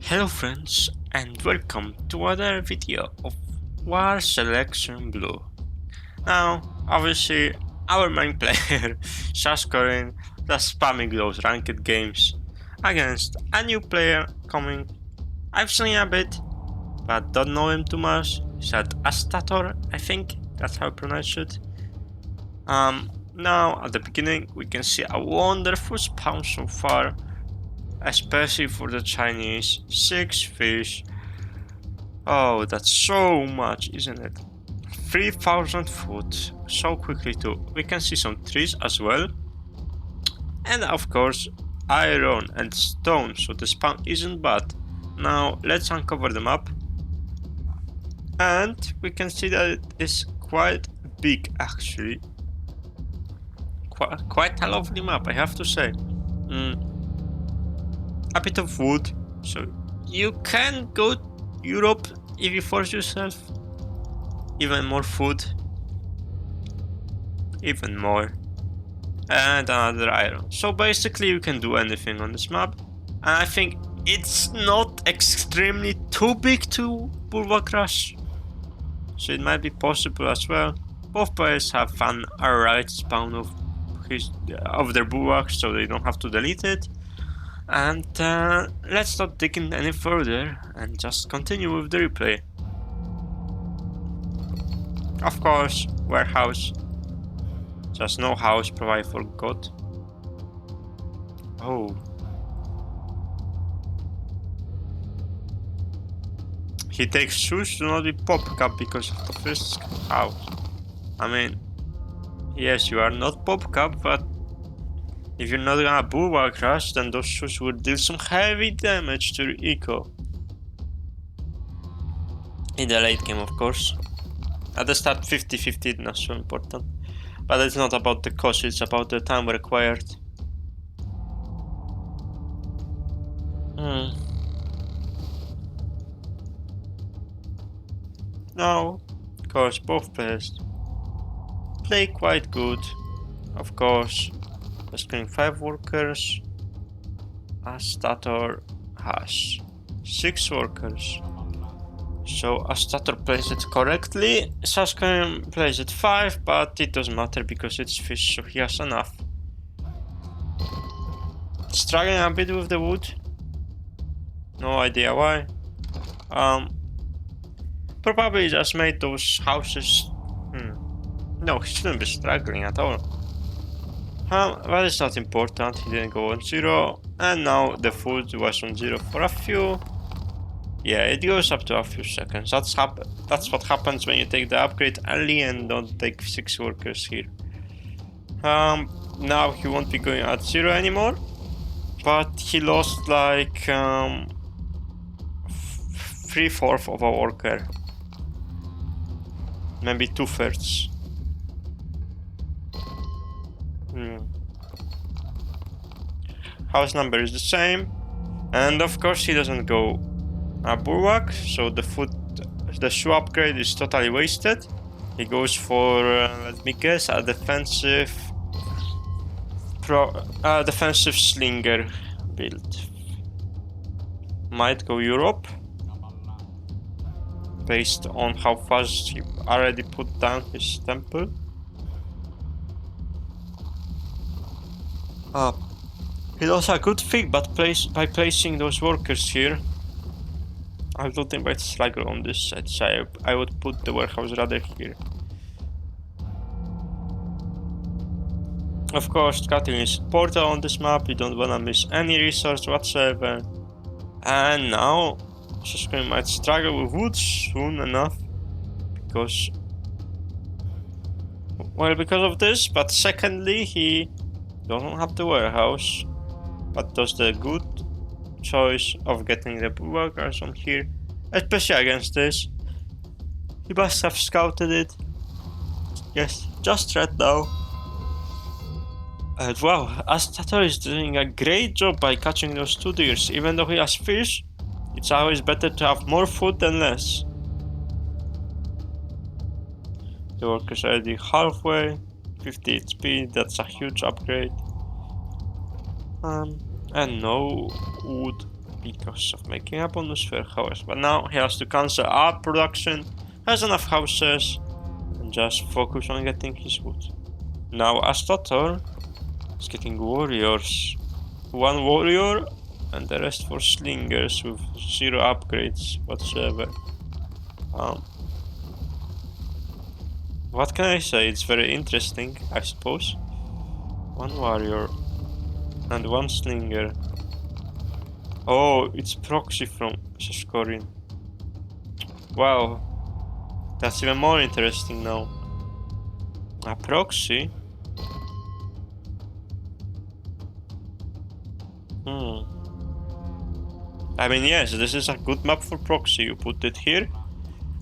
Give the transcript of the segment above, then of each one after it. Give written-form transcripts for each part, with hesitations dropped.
Hello friends and welcome to another video of War Selection Blue. Now, obviously, our main player, Sashkorin, just spamming those ranked games against a new player coming. I've seen a bit, but don't know him too much. He's at Astator, I think that's how I pronounce it. Now at the beginning we can see a wonderful spawn so far, especially for the Chinese. 6 fish. Oh, that's so much, isn't it? 3000 foot, so quickly too. We can see some trees as well. And of course, iron and stone, so the spawn isn't bad. Now, let's uncover the map. And we can see that it is quite big actually. Quite a lovely map, I have to say. A bit of wood, so you can go Europe if you force yourself. Even more food. Even more. And another iron. So basically you can do anything on this map. And I think it's not extremely too big to bulwark rush. So it might be possible as well. Both players have an alright spawn of their bulwarks, so they don't have to delete it. And let's not dig in any further and just continue with the replay. Of course, warehouse. Just no house provided for God. Oh. He takes shoes to not be pop cap because of the first house. I mean, yes, you are not pop cap, but if you're not gonna bulwark rush, then those shoes would deal some heavy damage to your eco. In the late game, of course. At the start, 50-50 not so important. But it's not about the cost, it's about the time required. No, of course, both players play quite good. Of course, Sashkorin 5 workers. Astator has 6 workers. So Astator plays it correctly. Sashkorin plays it 5, but it doesn't matter because it's fish, so he has enough. Struggling a bit with the wood. No idea why. Probably just made those houses. No, he shouldn't be struggling at all. But it's not important, he didn't go on 0. And now the food was on 0 for a few. Yeah, it goes up to a few seconds. That's what happens when you take the upgrade early and don't take 6 workers here. Now he won't be going at 0 anymore. But he lost like 3/4 of a worker. Maybe 2/3. House number is the same. And of course he doesn't go a bulwark, so the shoe upgrade is totally wasted. He goes for, let me guess, a defensive defensive slinger build. Might go Europe, based on how fast he already put down his temple. He does a good thing, but by placing those workers here, I don't think might struggle on this side, so I would put the warehouse rather here. Of course, cutting is important on this map, you don't wanna miss any resource whatsoever. And now, Sashkorin might struggle with wood soon enough, because of this, but secondly, he doesn't have the warehouse, but does the good choice of getting the bulwarkers on here, especially against this. He must have scouted it. Yes, just right now. And wow, Astator is doing a great job by catching those 2 deers. Even though he has fish, it's always better to have more food than less. The workers are already halfway, 50 HP, that's a huge upgrade. And no wood. because of making a bonus for house. But now he has to cancel our production, has enough houses, and just focus on getting his wood. Now Astator is getting warriors. 1 warrior and the rest for slingers with 0 upgrades whatsoever. What can I say? It's very interesting, I suppose. 1 warrior and 1 slinger. Oh, it's proxy from Sashkorin. Wow, that's even more interesting now. A proxy? I mean, yes, this is a good map for proxy. You put it here,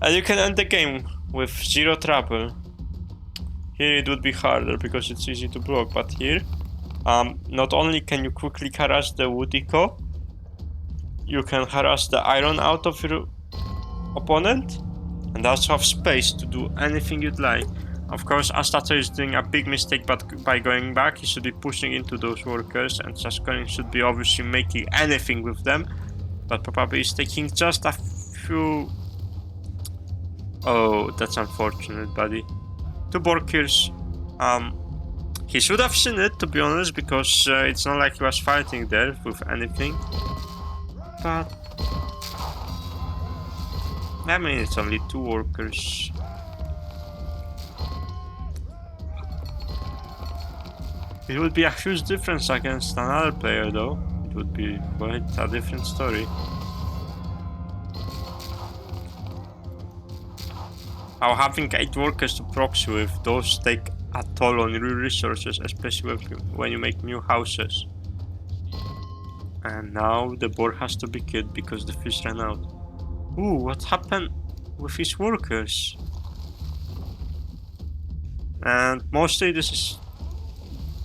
and you can end the game with 0 trouble. Here it would be harder because it's easy to block, but here, not only can you quickly harass the wood eco, you can harass the iron out of your opponent, and also have space to do anything you'd like. Of course, Astator is doing a big mistake, but by going back, he should be pushing into those workers, and Sashkorin should be obviously making anything with them, but probably is taking just a few... Oh, that's unfortunate, buddy. 2 workers. He should have seen it, to be honest, because it's not like he was fighting there with anything. But... I mean, it's only 2 workers. It would be a huge difference against another player, though. It would be quite a different story. How having 8 workers to proxy with, those take a toll on your resources, especially when you make new houses. And now the boar has to be killed because the fish ran out. Ooh, what happened with his workers? And mostly this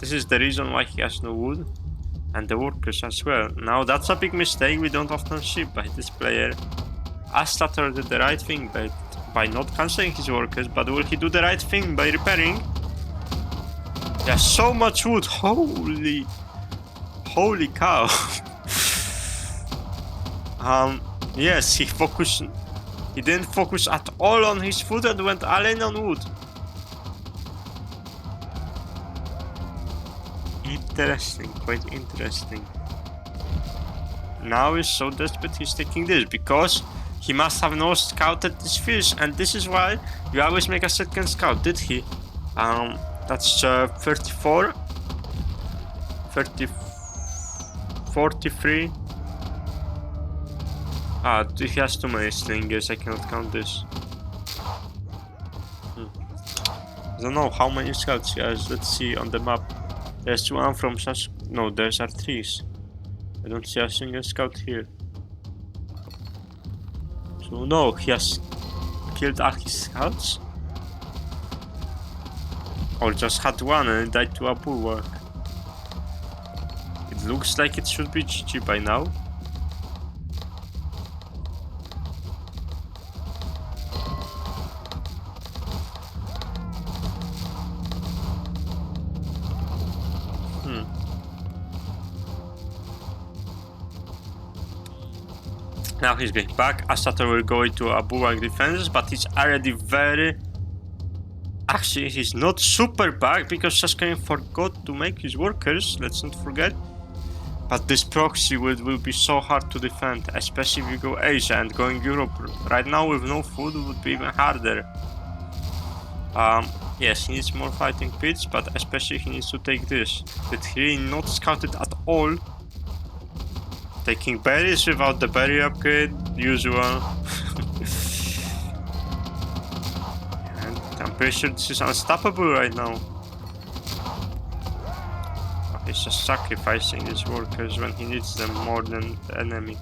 is the reason why he has no wood, and the workers as well. Now that's a big mistake we don't often see by this player. Astator did the right thing by not cancelling his workers, but will he do the right thing by repairing? There's so much wood, holy cow. Yes, he didn't focus at all on his food and went all in on wood. Interesting, quite interesting. Now he's so desperate he's taking this, because he must have not scouted this fish, and this is why you always make a second scout. Did he? That's 34, 30, 43. He has too many slingers, I cannot count this. I don't know how many scouts he has. Let's see on the map. There's 1 from no, there's are 3s. I don't see a single scout here. So no, he has killed all his scouts? Or just had 1 and it died to a bulwark. It looks like it should be GG by now. Now he's getting back. Astator will go into a bulwark defenses, but he's already very... Actually, he's not super back because Sashkorin forgot to make his workers, let's not forget. But this proxy will be so hard to defend, especially if you go Asia, and going Europe right now with no food would be even harder. Yes, he needs more fighting pits, but especially he needs to take this. Did he not scout it at all? Taking berries without the berry upgrade, usual. And I'm pretty sure this is unstoppable right now. He's just sacrificing his workers when he needs them more than the enemy.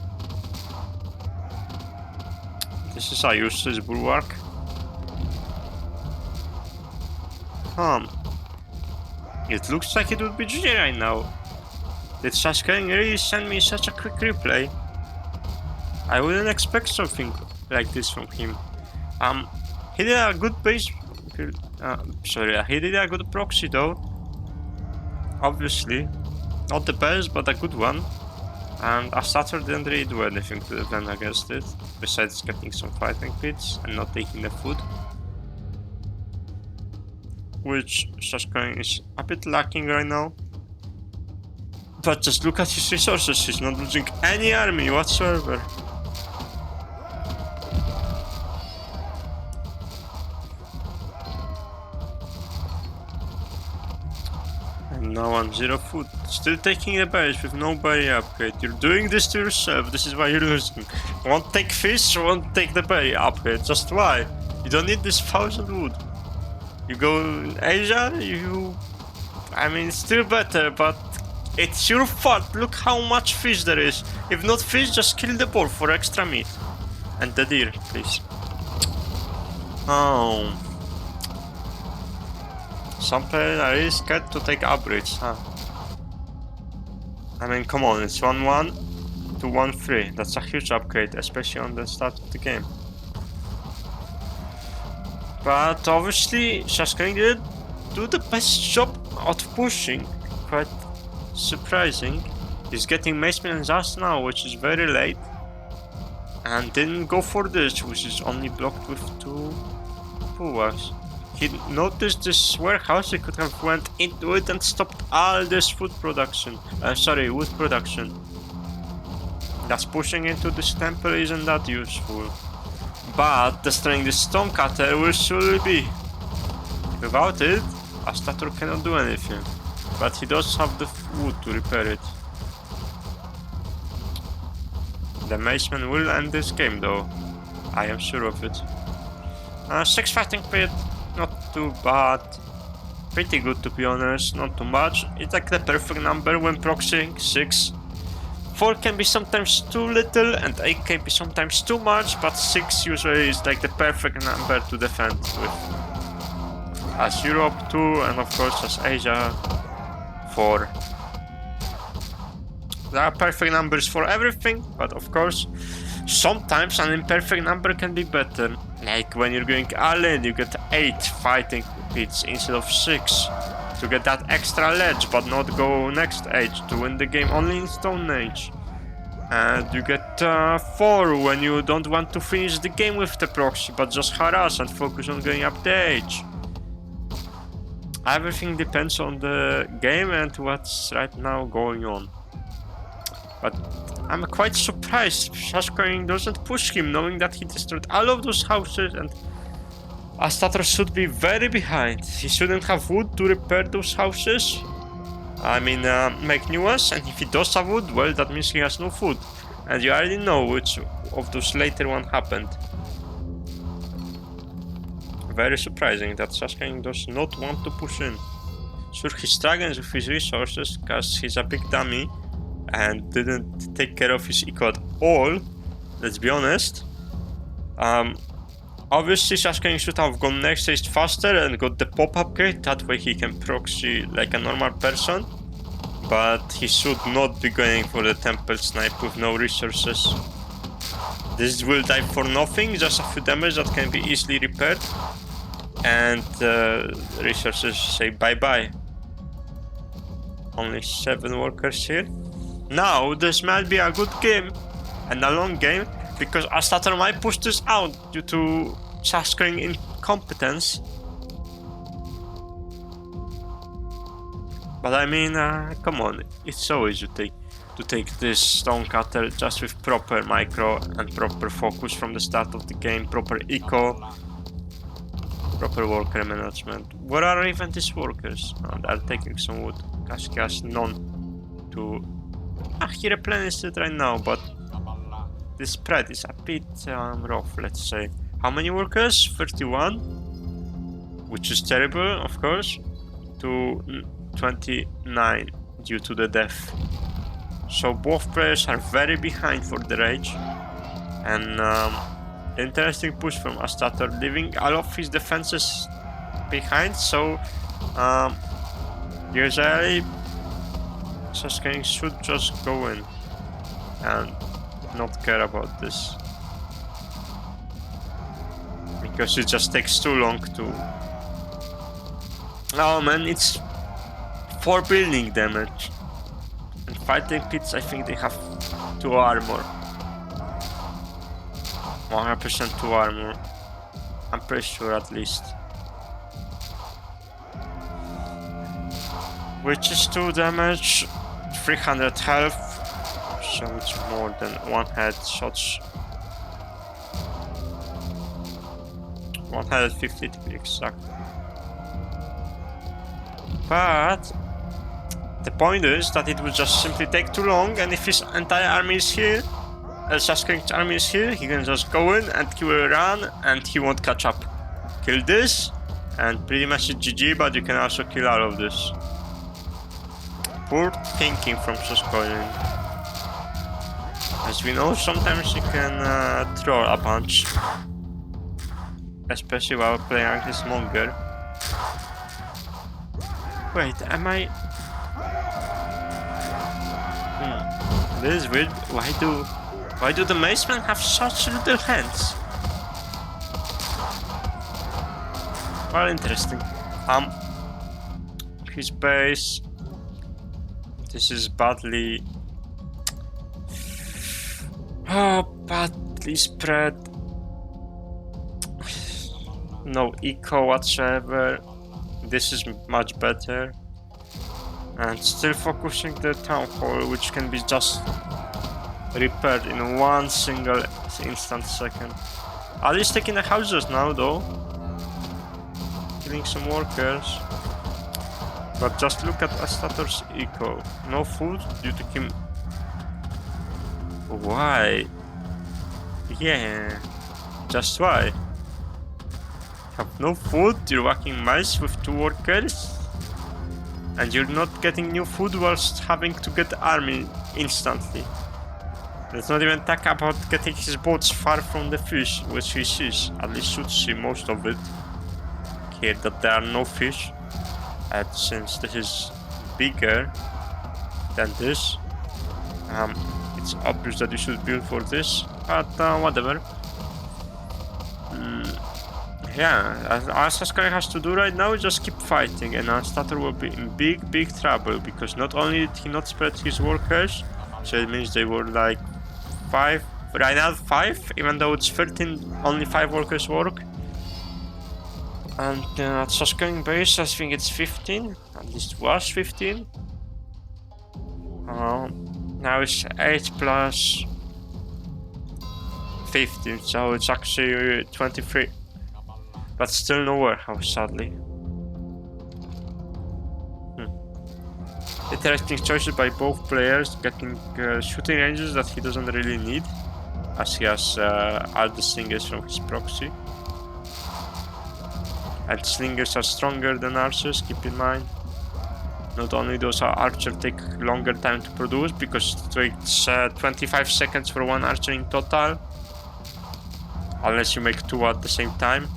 This is a useless bulwark. It looks like it would be GG right now. Did Sashkorin really send me such a quick replay? I wouldn't expect something like this from him. He did a good base... he did a good proxy though. Obviously. Not the best, but a good one. And Astator didn't really do anything to defend against it, besides getting some fighting pits and not taking the food. Which Sashkorin is a bit lacking right now. But just look at his resources, he's not losing any army whatsoever. And now on 0 food, still taking the berries with no berry upgrade. You're doing this to yourself, this is why you're losing. Won't take fish, won't take the berry upgrade, just why? You don't need this 1000 wood. You go in Asia, I mean, it's still better, but it's your fault. Look how much fish there is. If not fish, just kill the boar for extra meat. And the deer, please. Oh. Some players are really scared to take upgrades, huh? I mean, come on, it's 1-1 to 1-3. That's a huge upgrade, especially on the start of the game. But obviously, Sashkorin did do the best job of pushing. Quite surprising. He's getting Maceman just now, which is very late. And didn't go for this, which is only blocked with 2 bulwarks. He noticed this warehouse, he could have went into it and stopped all this wood production. Wood production. That's pushing into this temple isn't that useful. But destroying the stone cutter will surely be. Without it, Astator cannot do anything. But he does have the wood to repair it. The Maceman will end this game though. I am sure of it. 6 fighting pit, not too bad. Pretty good to be honest, not too much. It's like the perfect number when proxying 6. 4 can be sometimes too little and 8 can be sometimes too much, but 6 usually is like the perfect number to defend with. As Europe 2 and of course as Asia 4. There are perfect numbers for everything, but of course sometimes an imperfect number can be better. Like when you're going all in, you get 8 fighting pits instead of 6. To get that extra ledge but not go next age, to win the game only in Stone Age. And you get 4 when you don't want to finish the game with the proxy but just harass and focus on going up the age. Everything depends on the game and what's right now going on. But I'm quite surprised Sashkorin doesn't push him, knowing that he destroyed all of those houses and Astator should be very behind. He shouldn't have wood to repair those houses. I mean, make new ones, and if he does have wood, well, that means he has no food. And you already know which of those later one happened. Very surprising that Sashkorin does not want to push in. Sure, he struggles with his resources, because he's a big dummy and didn't take care of his eco at all, let's be honest. Obviously, Sashkorin should have gone next stage faster and got the pop upgrade, that way he can proxy like a normal person. But he should not be going for the temple snipe with no resources. This will die for nothing, just a few damage that can be easily repaired. And resources say bye bye. Only 7 workers here. Now, this might be a good game and a long game, because Astator might push this out due to Sashkorin incompetence. But I mean, come on, it's so easy to take this stone cutter just with proper micro and proper focus from the start of the game, proper eco, proper worker management. Where are even these workers? Oh, they're taking some wood. Cash, none to... he replenished it right now, but this spread is a bit rough, let's say. How many workers? 31, which is terrible, of course, to 29 due to the death. So both players are very behind for the rage, and interesting push from Astator, leaving all of his defenses behind. So usually Sashkorin should just go in and not care about this, because it just takes too long to... Oh man, it's 4 building damage. And fighting pits, I think they have 2 armor. 100% 2 armor. I'm pretty sure at least. Which is 2 damage, 300 health, so it's more than 1 headshots. 150 to be exact. But the point is that it would just simply take too long, and if his entire army is here, Sashkorin's army is here, he can just go in and he will run and he won't catch up. Kill this, and pretty much it's GG, but you can also kill all of this. Poor thinking from Sashkorin. As we know, sometimes he can throw a punch. Especially while playing against Monger. Wait, am I... This is weird. Why do the macemen have such little hands? Well, interesting. His base. This is badly spread. No eco whatsoever. This is much better. And still focusing the town hall, which can be just repaired in 1 single instant second. At least taking the houses now though. Killing some workers. But just look at Astator's eco. No food due to him. Why? Yeah. Just why? Have no food, you're whacking mice with 2 workers? And you're not getting new food whilst having to get army instantly. Let's not even talk about getting his boats far from the fish, which he sees. At least should see most of it. Here that there are no fish. And since this is bigger than this, it's obvious that you should build for this, but whatever. Yeah, all Sashkorin has to do right now is just keep fighting, and Astator will be in big trouble, because not only did he not spread his workers, so it means they were like 5, right now 5, even though it's 13, only 5 workers work. And at Sashkorin base, I think it's 15, at least was 15. Now it's 8 plus 15, so it's actually 23. But still no warehouse, sadly. Interesting choices by both players, getting shooting ranges that he doesn't really need, as he has all the slingers from his proxy. And slingers are stronger than archers, keep in mind. Not only does our archer take longer time to produce, because it takes 25 seconds for 1 archer in total, unless you make 2 at the same time.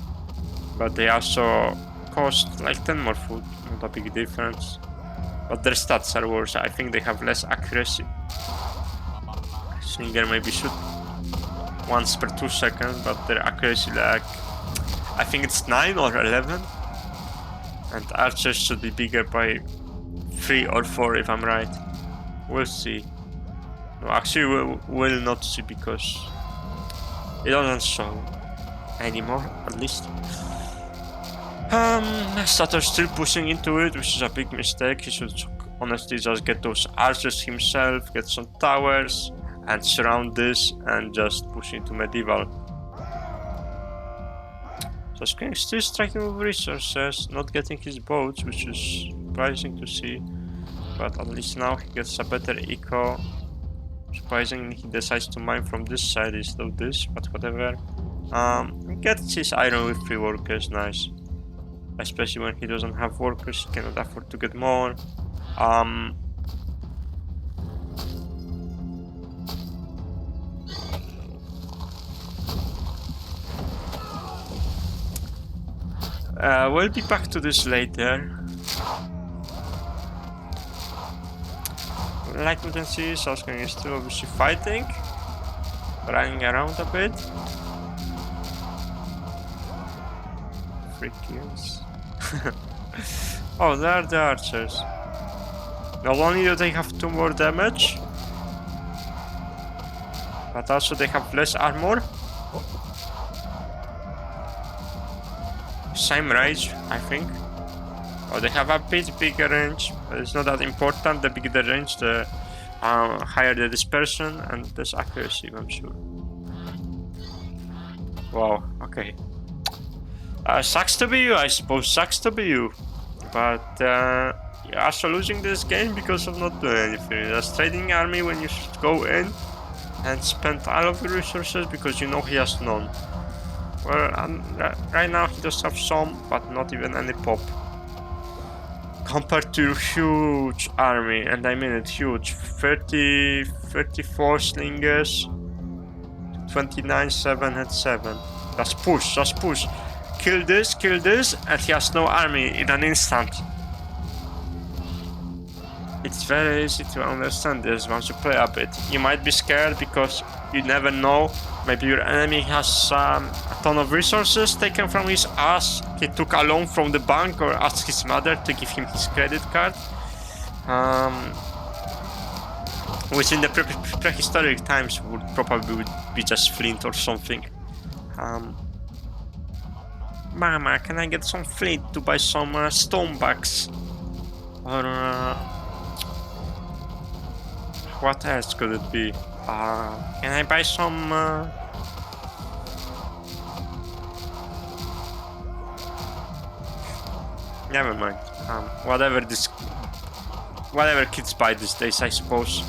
But they also cost like 10 more food, not a big difference. But their stats are worse, I think they have less accuracy. Slinger maybe shoot once per 2 seconds, but their accuracy like... I think it's 9 or 11. And archers should be bigger by 3 or 4 if I'm right. We'll see. No, actually we'll not see, because it doesn't show anymore, at least. Astator's still pushing into it, which is a big mistake. He should honestly just get those archers himself, get some towers, and surround this, and just push into medieval. Sashkorin still striking with resources, not getting his boats, which is surprising to see. But at least now he gets a better eco. Surprisingly, he decides to mine from this side instead of this, but whatever. He gets his iron with 3 workers, nice. Especially when he doesn't have workers, he cannot afford to get more. We'll be back to this later. Like we can see, Sashkorin is still obviously fighting, running around a bit. 3 kills. Oh, there are the archers. Not only do they have 2 more damage, But also they have less armor. Same range, I think. Or they have a bit bigger range, but it's not that important. The bigger the range, the higher the dispersion and less accuracy, I'm sure. Wow, okay. Sucks to be you, I suppose. Sucks to be you. But you're also losing this game because of not doing anything. Just trading army when you should go in and spend all of your resources because you know he has none. Well, right now he does have some, but not even any pop. Compared to your huge army, and I mean it huge, 34 slingers, 29, 7 and 7. Just push. Kill this, and he has no army in an instant. It's very easy to understand this once you play a bit. You might be scared because you never know. Maybe your enemy has a ton of resources taken from his ass. He took a loan from the bank or asked his mother to give him his credit card. Which in the prehistoric times would probably be just flint or something. Mama, can I get some flint to buy some stone bucks? Or what else could it be? Can I buy some never mind. Whatever kids buy these days, I suppose.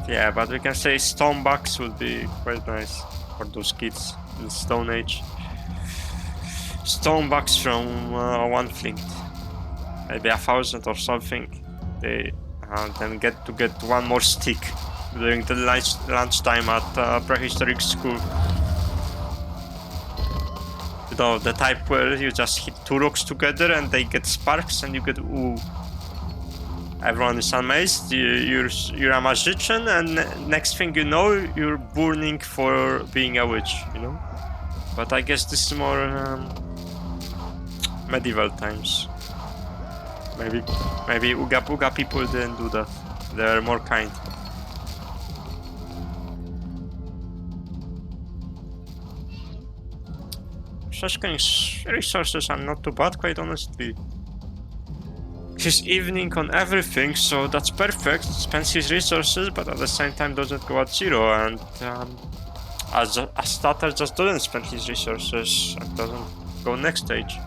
Yeah, but we can say stone bucks would be quite nice for those kids in the Stone Age. Stone bucks from one flint, maybe 1,000 or something. They then get one more stick during the lunchtime at prehistoric school. You know, the type where you just hit two rocks together and they get sparks and you get ooh. Everyone is amazed. You're a magician, and next thing you know, you're burning for being a witch. You know. But I guess this is more medieval times. Maybe Ooga Booga people didn't do that. They're more kind. Sashkorin's resources are not too bad, quite honestly. He's evening on everything, so that's perfect. Spends his resources, but at the same time doesn't go at zero. And Astator just doesn't spend his resources and doesn't go next stage.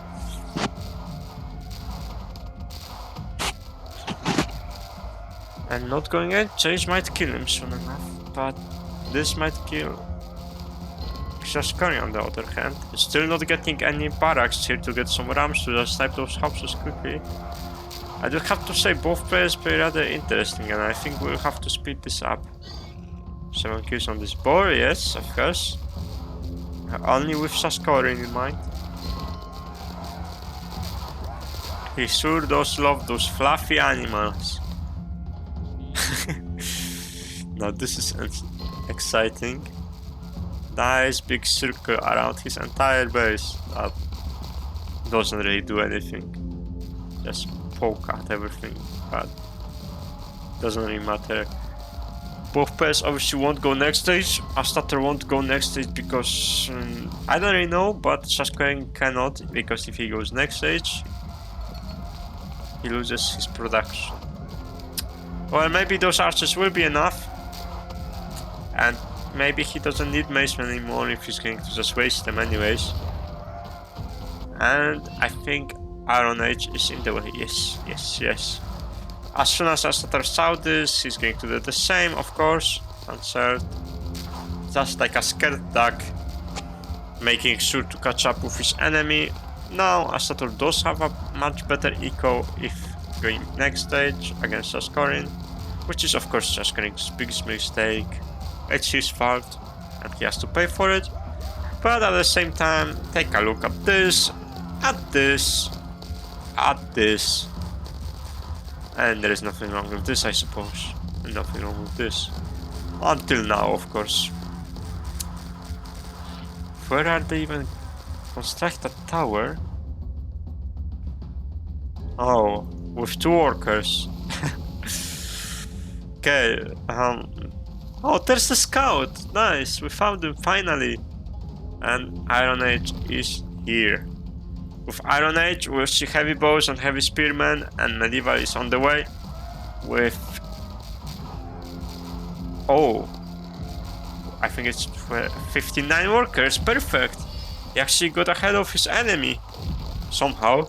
And not going in, Chase might kill him soon enough, but this might kill Sashkorin on the other hand. Still not getting any barracks here to get some rams to just type those houses quickly. I do have to say both players play rather interesting, and I think we'll have to speed this up. 7 kills on this board, yes, of course. Only with Sashkorin in mind. He sure does love those fluffy animals. Now this is exciting. Nice big circle around his entire base that doesn't really do anything. Just poke at everything, but doesn't really matter. Both pairs obviously won't go next stage. Astator won't go next stage because I don't really know, but Sashkorin cannot, because if he goes next stage, he loses his production. Well, maybe those archers will be enough, and maybe he doesn't need macemen anymore if he's going to just waste them anyways. And I think Iron Age is in the way. Yes. As soon as Astator saw this, he's going to do the same, of course. Answered. Just like a scared duck, making sure to catch up with his enemy. Now Astator does have a much better eco if going next stage against Sashkorin, which is of course Sashkorin's biggest mistake. It's his fault and he has to pay for it. But at the same time, take a look at this, and there is nothing wrong with this, I suppose. And nothing wrong with this. Until now, of course. Where are they even construct a tower? Oh, with 2 workers. Okay, Oh, there's the scout! Nice, we found him finally! And Iron Age is here. With Iron Age, we'll see heavy bows and heavy spearmen, and medieval is on the way. With... oh... I think it's 59 workers, perfect! He actually got ahead of his enemy. Somehow.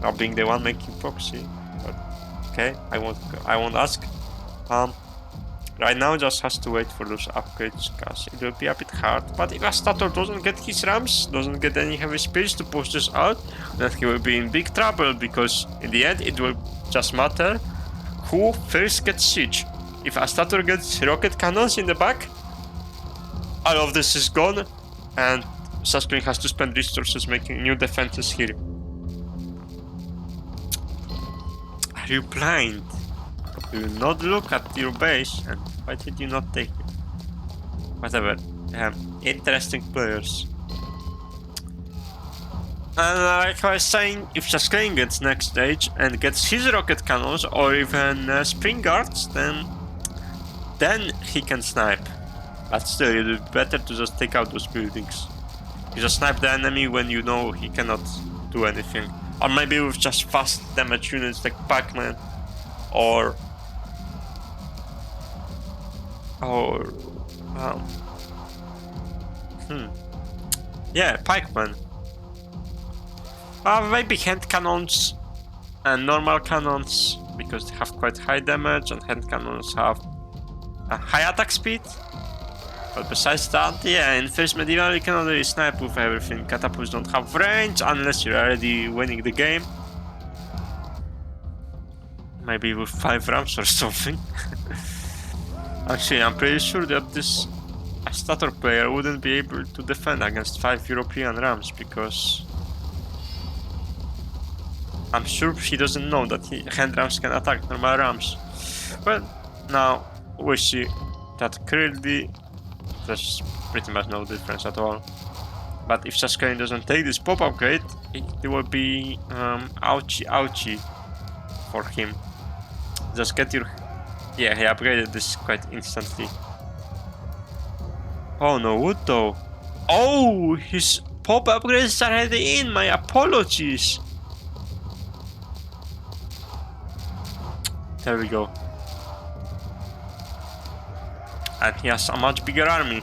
Not being the one making proxy. But okay, I won't ask. Right now just has to wait for those upgrades, because it will be a bit hard. But if Astator doesn't get his rams, doesn't get any heavy spears to push this out, then he will be in big trouble, because in the end it will just matter who first gets siege. If Astator gets rocket cannons in the back, all of this is gone, and Sashkorin has to spend resources making new defenses here. Are you blind? Do you not look at your base, and why did you not take it? Whatever. Interesting players. And like I was saying, if Sashkorin gets next stage and gets his rocket cannons or even spring guards, then he can snipe. But still, it would be better to just take out those buildings. You just snipe the enemy when you know he cannot do anything. Or maybe with just fast damage units like Pac-Man or yeah, pikemen. Maybe hand cannons and normal cannons, because they have quite high damage, and hand cannons have a high attack speed. But besides that, yeah, in first medieval you cannot really snipe with everything. Catapults don't have range unless you're already winning the game. Maybe with 5 rams or something. Actually, I'm pretty sure that this Astator player wouldn't be able to defend against 5 European rams, because I'm sure he doesn't know that hand rams can attack normal rams. Well, now we see that clearly there's pretty much no difference at all. But if Sashkorin doesn't take this pop upgrade, it will be ouchie for him. Just get your... yeah, he upgraded this quite instantly. Oh no, wood though. Oh, his pop upgrades are already in, my apologies. There we go. And he has a much bigger army.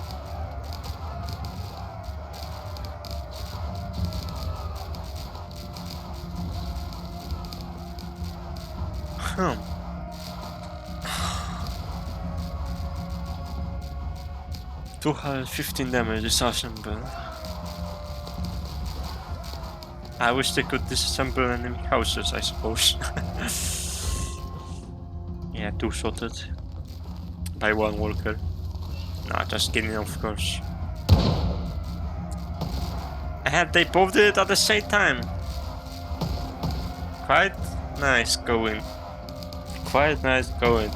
Huh. 215 damage disassemble. I wish they could disassemble enemy houses, I suppose. Yeah, 2-shotted by 1 worker. Nah, just kidding, of course. And they both did it at the same time. Quite nice going. Quite nice going.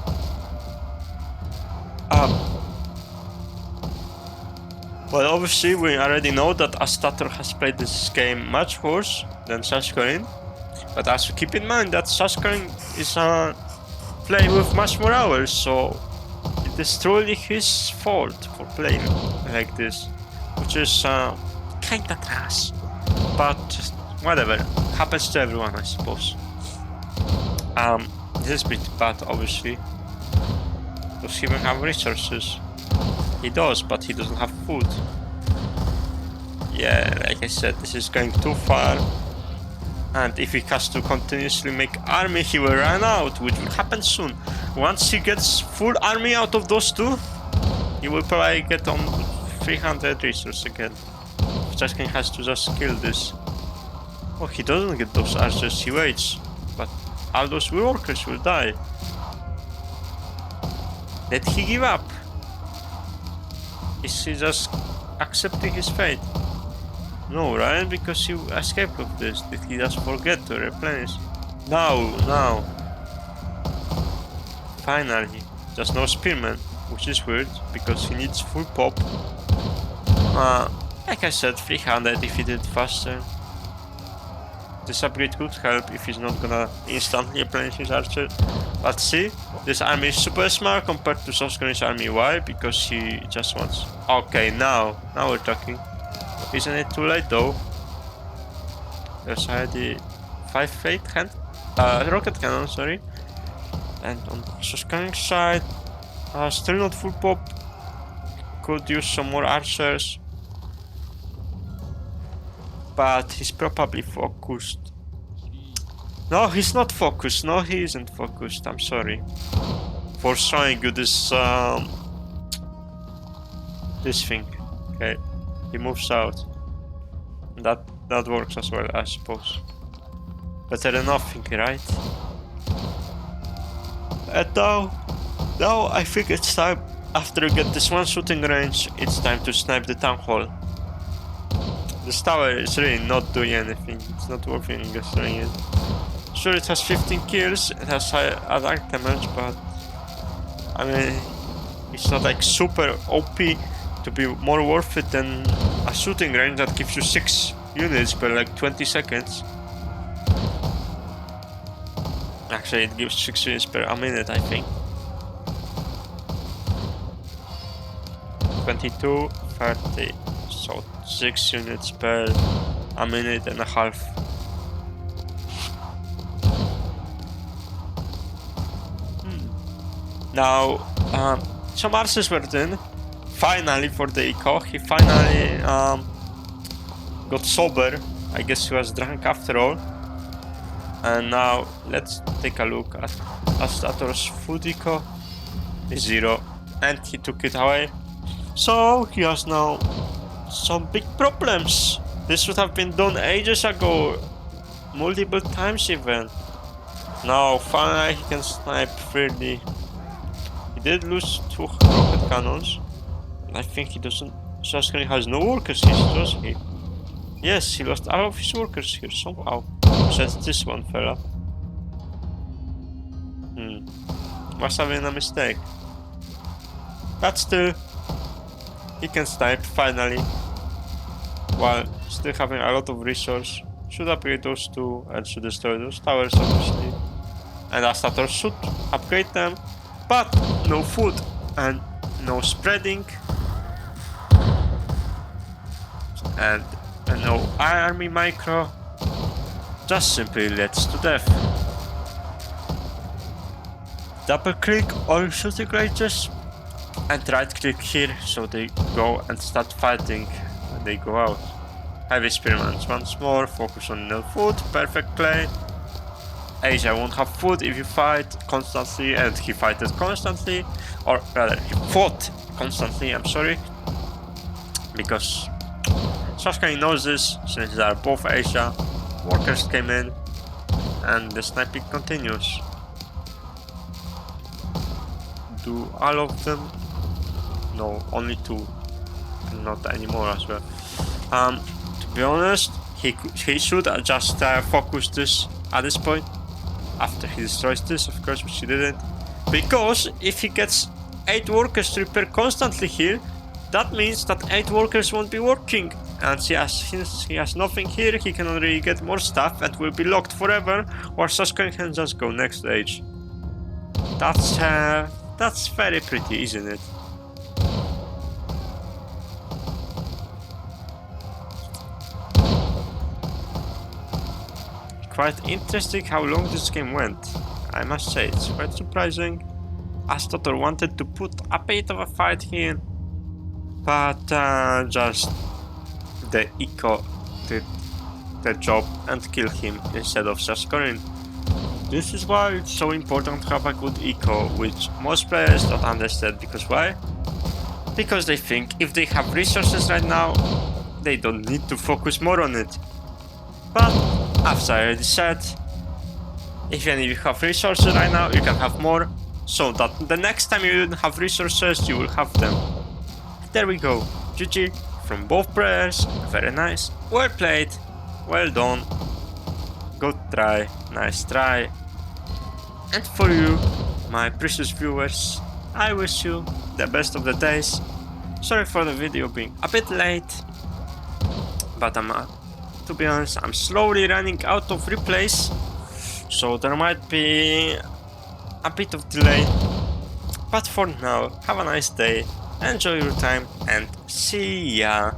Well, obviously we already know that Astator has played this game much worse than Sashkorin. But also keep in mind that Sashkorin is playing with much more hours, so it is truly his fault for playing like this, which is kinda trash. But whatever, happens to everyone, I suppose. This is pretty bad, obviously. Does he even have resources? He does, but he doesn't have food. Yeah, like I said, this is going too far. And if he has to continuously make army, he will run out, which will happen soon. Once he gets full army out of those 2, he will probably get on 300 resources again. Sashkorin has to just kill this. Oh, he doesn't get those archers, he waits. But all those workers will die. Did he give up? Is he just accepting his fate? No, right? Because he escaped with this. Did he just forget to replenish? No. Finally. Just no spearman, which is weird, because he needs full pop. Like I said, 300 if he did faster. this upgrade could help if he's not gonna instantly replenish his archer. But see, this army is super smart compared to Sashkorin's army. Why? Because he just wants... Okay, now we're talking. Isn't it too late though? There's already 5 8 hand... rocket cannon, sorry. And on Sashkorin's side, still not full pop. Could use some more archers. But he's probably focused. No, he's not focused. No, he isn't focused. I'm sorry for showing you this this thing. Okay, he moves out. That works as well, I suppose. Better than nothing, right? And now I think it's time. After you get this one shooting range, it's time to snipe the town hall. This tower is really not doing anything. It's not worth investing in. Sure, it has 15 kills, it has high attack damage, but I mean, it's not like super OP to be more worth it than a shooting range that gives you 6 units per like 20 seconds. Actually, it gives 6 units per a minute, I think. 22, 30, so 6 units per a minute and a half. Now, some archers were done. Finally, for the eco, he finally got sober. I guess he was drunk after all. And now, let's take a look at Astator's food eco. 0. And he took it away. So, he has now some big problems. This should have been done ages ago. Multiple times even. Now, finally, he can snipe freely. He did lose 2 rocket cannons. I think he doesn't... Sashkorin has no workers here, does he? Yes, he lost all of his workers here somehow. Just this one fella. Must have been a mistake. But still, he can snipe finally. While still having a lot of resource. Should upgrade those 2 and should destroy those towers obviously. And Astator should upgrade them. But no food and no spreading. And no army micro. Just simply leads to death. Double click all shooting ranges and right click here so they go and start fighting when they go out. Heavy experiments once more, focus on no food, perfect play. Asia won't have food if you fight constantly, and he fighted constantly, or rather he fought constantly, I'm sorry. Because Sashkorin knows this, since they are both Asia. Workers came in, and the sniping continues. Do all of them? No, only 2, and not anymore as well. To be honest, he should just focus this at this point. After he destroys this, of course, which he didn't. Because if he gets 8 workers to repair constantly here, that means that 8 workers won't be working. And since he has nothing here, he can already get more stuff and will be locked forever, or Sashkorin can just go next stage. That's very pretty, isn't it? Quite interesting how long this game went. I must say, it's quite surprising. Astator wanted to put a bit of a fight here, but just the eco did the job and killed him instead of Sashkorin. This is why it's so important to have a good eco, which most players don't understand. Because why? Because they think if they have resources right now, they don't need to focus more on it. But as I already said, even if you have resources right now, you can have more, so that the next time you don't have resources, you will have them. There we go. GG from both players. Very nice. Well played. Well done. Good try. Nice try. And for you, my precious viewers, I wish you the best of the days. Sorry for the video being a bit late, but I'm to be honest. I'm slowly running out of replays, so there might be a bit of delay. But for now, have a nice day, enjoy your time, and see ya!